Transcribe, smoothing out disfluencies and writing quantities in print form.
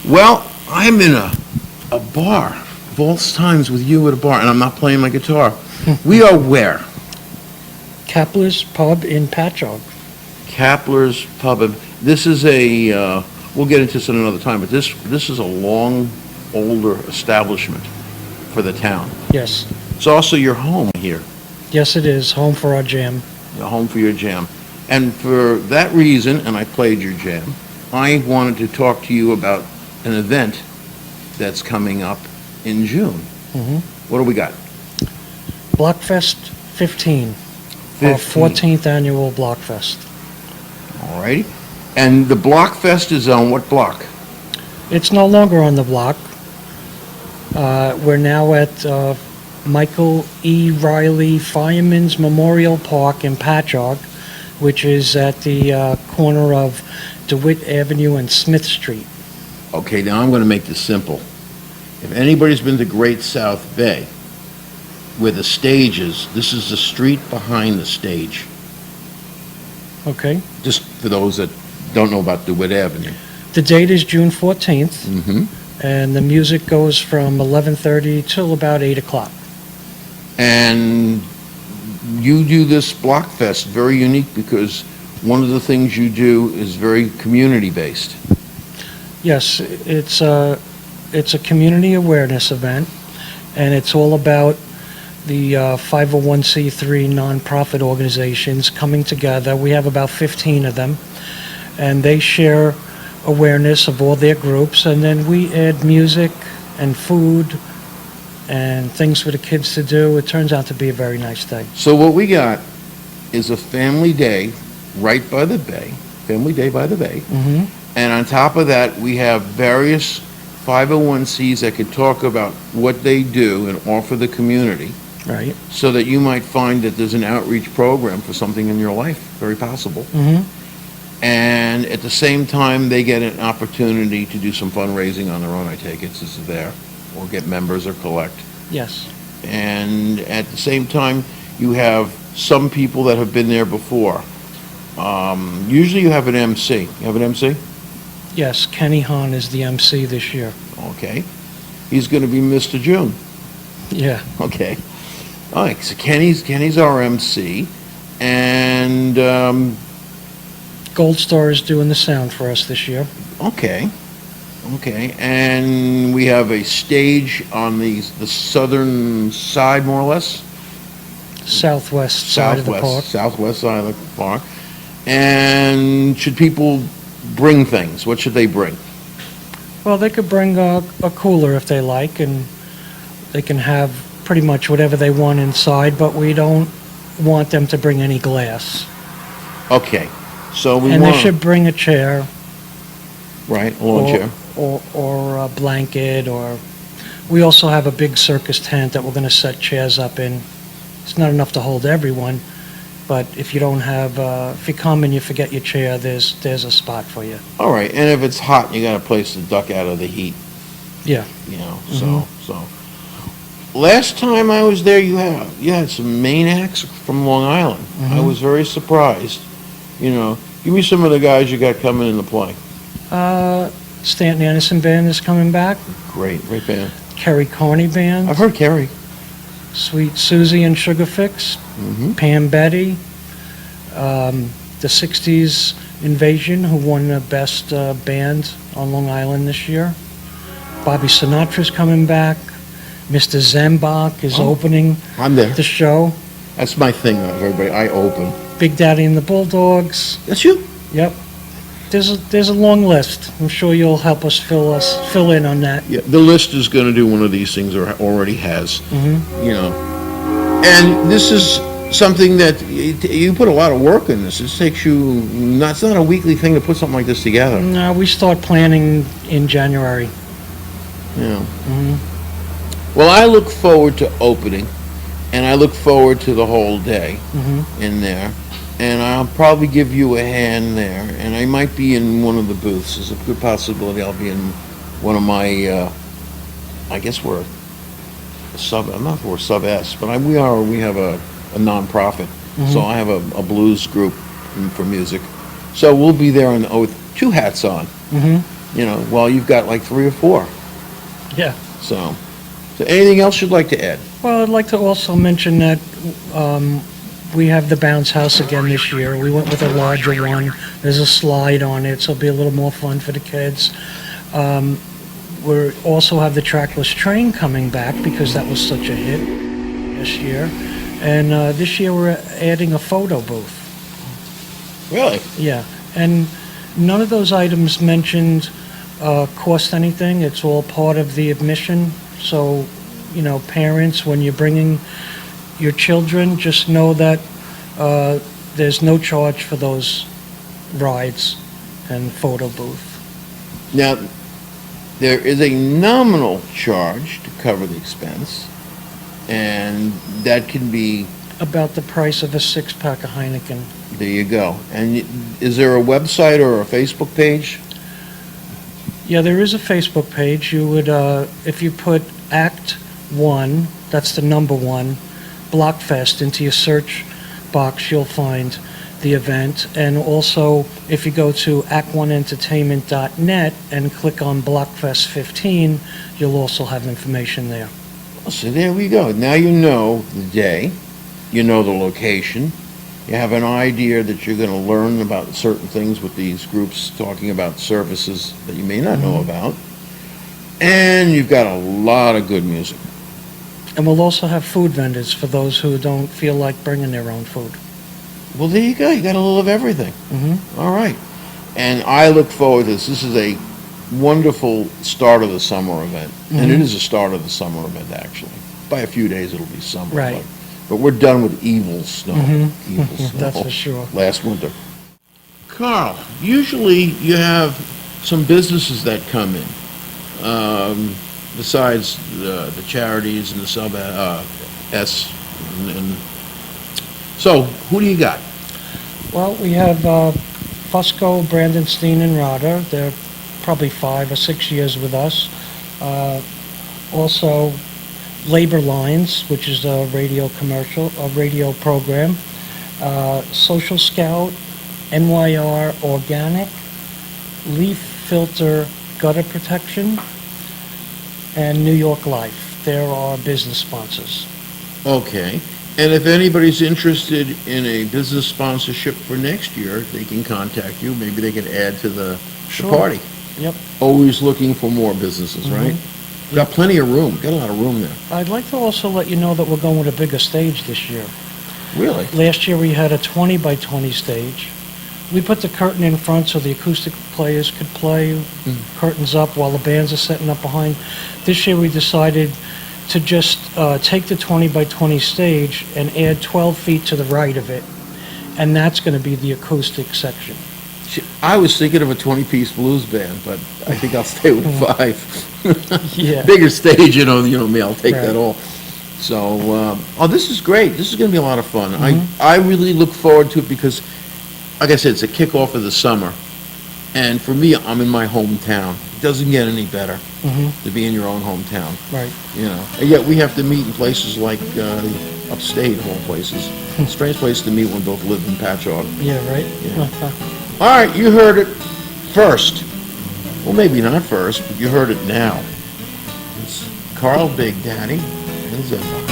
Well, I'm in a bar, of all times with you at a bar, and I'm not playing my guitar. We are where? Kapler's Pub in Patchogue. Kapler's Pub. This is we'll get into this at another time, but this is a long, older establishment for the town. Yes. It's also your home here, Yes, it is. Home for our jam. a home for your jam. And for that reason, and I played your jam, I wanted to talk to you about an event that's coming up in June. Mhm. What do we got? Blockfest 15. Our 14th annual Blockfest. All righty. And the Blockfest is on what block? It's no longer on the block. We're now at Michael E. Riley Fireman's Memorial Park in Patchogue, which is at the corner of DeWitt Avenue and Smith Street. Okay, now I'm going to make this simple. If anybody's been to Great South Bay, where the stage is, this is the street behind the stage. Okay. Just for those that don't know about DeWitt Avenue. The date is June 14th, Mm-hmm. and the music goes from 11:30 till about 8 o'clock. And you do this Blockfest, very unique because one of the things you do is very community-based. Yes, it's a community awareness event, and it's all about the 501c3 nonprofit organizations coming together. We have about 15 of them, and they share awareness of all their groups, and then we add music and food and things for the kids to do. It turns out to be a very nice day. So what we got is a family day right by the bay, family day by the bay. Mm-hmm. And on top of that, we have various 501cs that could talk about what they do and offer the community, Right. so that you might find that there's an outreach program for something in your life, very possible. Mm-hmm. And at the same time, they get an opportunity to do some fundraising on their own, I take it, since they're there, or get members or collect. Yes. And at the same time, you have some people that have been there before. Usually you have an MC. You have an MC? Yes, Kenny Hahn is the MC this year. Okay. He's going to be Mr. June. Yeah. Okay. All right, so Kenny's our MC, and, Gold Star is doing the sound for us this year. okay, and we have a stage on the southern side, more or less? Southwest side of the park. Southwest side of the park. And should people bring things? What should they bring? Well, they could bring a cooler if they like, and they can have pretty much whatever they want inside, but we don't want them to bring any glass. Okay, so we And they want, should bring a chair right, a lawn chair. or a blanket, or we also have a big circus tent that we're going to set chairs up in. It's not enough to hold everyone, but if you don't have, if you come and you forget your chair, there's a spot for you. All right, and if it's hot, you got a place to duck out of the heat. Yeah. You know, so. Last time I was there, you had some main acts from Long Island. I Mhm. was very surprised. You know, give me some of the guys you got coming in to play. Stanton Anderson Band is coming back. Great band. Kerry Carney Band. I've heard Kerry. Sweet Susie and Sugar Fix. Mm-hmm. Pam Betty. The 60s Invasion, who won the best band on Long Island this year. Bobby Sinatra's coming back. Mr. Zenbock is opening I'm there. the show. That's my thing, everybody. I open. Big Daddy and the Bulldogs. That's you? Yep. There's a long list. I'm sure you'll help us fill in on that. Yeah, the list is going to do one of these things, or already has. Mm-hmm. You know, and this is something that you put a lot of work in this. It takes you. It's not a weekly thing to put something like this together. No, we start planning in January. Yeah. Mhm. Well, I look forward to opening, and I look forward to the whole day Mhm. in there. And I'll probably give you a hand there, and I might be in one of the booths. There's a good possibility I'll be in one of my, I guess we're I'm not for sub S, but we have a nonprofit. So I have a blues group for music. So we'll be there with two hats on. Mhm. Well, you've got like 3 or 4. Yeah. So anything else you'd like to add? Well, I'd like to also mention that we have the bounce house again this year. We went with a larger one. There's a slide on it, so it'll be a little more fun for the kids. We also have the trackless train coming back because that was such a hit this year. And this year we're adding a photo booth. Really? Yeah, and none of those items mentioned cost anything. It's all part of the admission. So, parents, when you're bringing your children, just know that there's no charge for those rides and photo booth. Now, there is a nominal charge to cover the expense, and that can be, About the price of a six-pack of Heineken. there you go. And is there a website or a Facebook page? Yeah, there is a Facebook page. You would, if you put Act 1, that's the number 1, Blockfest into your search box, you'll find the event. And also, if you go to act1entertainment.net and click on Blockfest 15, you'll also have information there. So there we go. Now you know the day, you know the location, you have an idea that you're going to learn about certain things with these groups talking about services that you may not know about, and you've got a lot of good music. And we'll also have food vendors for those who don't feel like bringing their own food. Well, there you go. You got a little of everything. All right. And I look forward to this. This is a wonderful start of the summer event. And it is a start of the summer event, actually. By a few days, it'll be summer. Right. But we're done with evil snow. Evil snow. That's for sure. Last winter. Carl, usually you have some businesses that come in, besides the charities and the sub-S. So, who do you got? Well, we have Fusco, Brandon, Steen, and Roder. They're probably 5 or 6 years with us. Also, Labor Lines, which is a radio program. Social Scout, NYR Organic, Leaf Filter Gutter Protection, and New York Life. They're our business sponsors. Okay. And if anybody's interested in a business sponsorship for next year, they can contact you. Maybe they can add to the Sure. party. Yep. Always looking for more businesses, right? Got plenty of room. Got a lot of room there. I'd like to also let you know that we're going with a bigger stage this year. Really? Last year, we had a 20 by 20 stage. We put the curtain in front so the acoustic players could play, curtains up while the bands are setting up behind. This year, we decided to just take the 20 by 20 stage and add 12 feet to the right of it, and that's going to be the acoustic section. I was thinking of a 20-piece blues band, but I think I'll stay with 5. Yeah. Bigger stage, you know me, I'll take Right. that all. So, this is great. This is going to be a lot of fun. I really look forward to it because, like I said, it's a kickoff of the summer. And for me, I'm in my hometown. It doesn't get any better to be in your own hometown. Right. And yet we have to meet in places like upstate, of all places. Strange place to meet when both live in Patchogue. Yeah, right? Yeah. All right, you heard it first. Well, maybe not first, but you heard it now. It's Carl Big Daddy and Zenbock.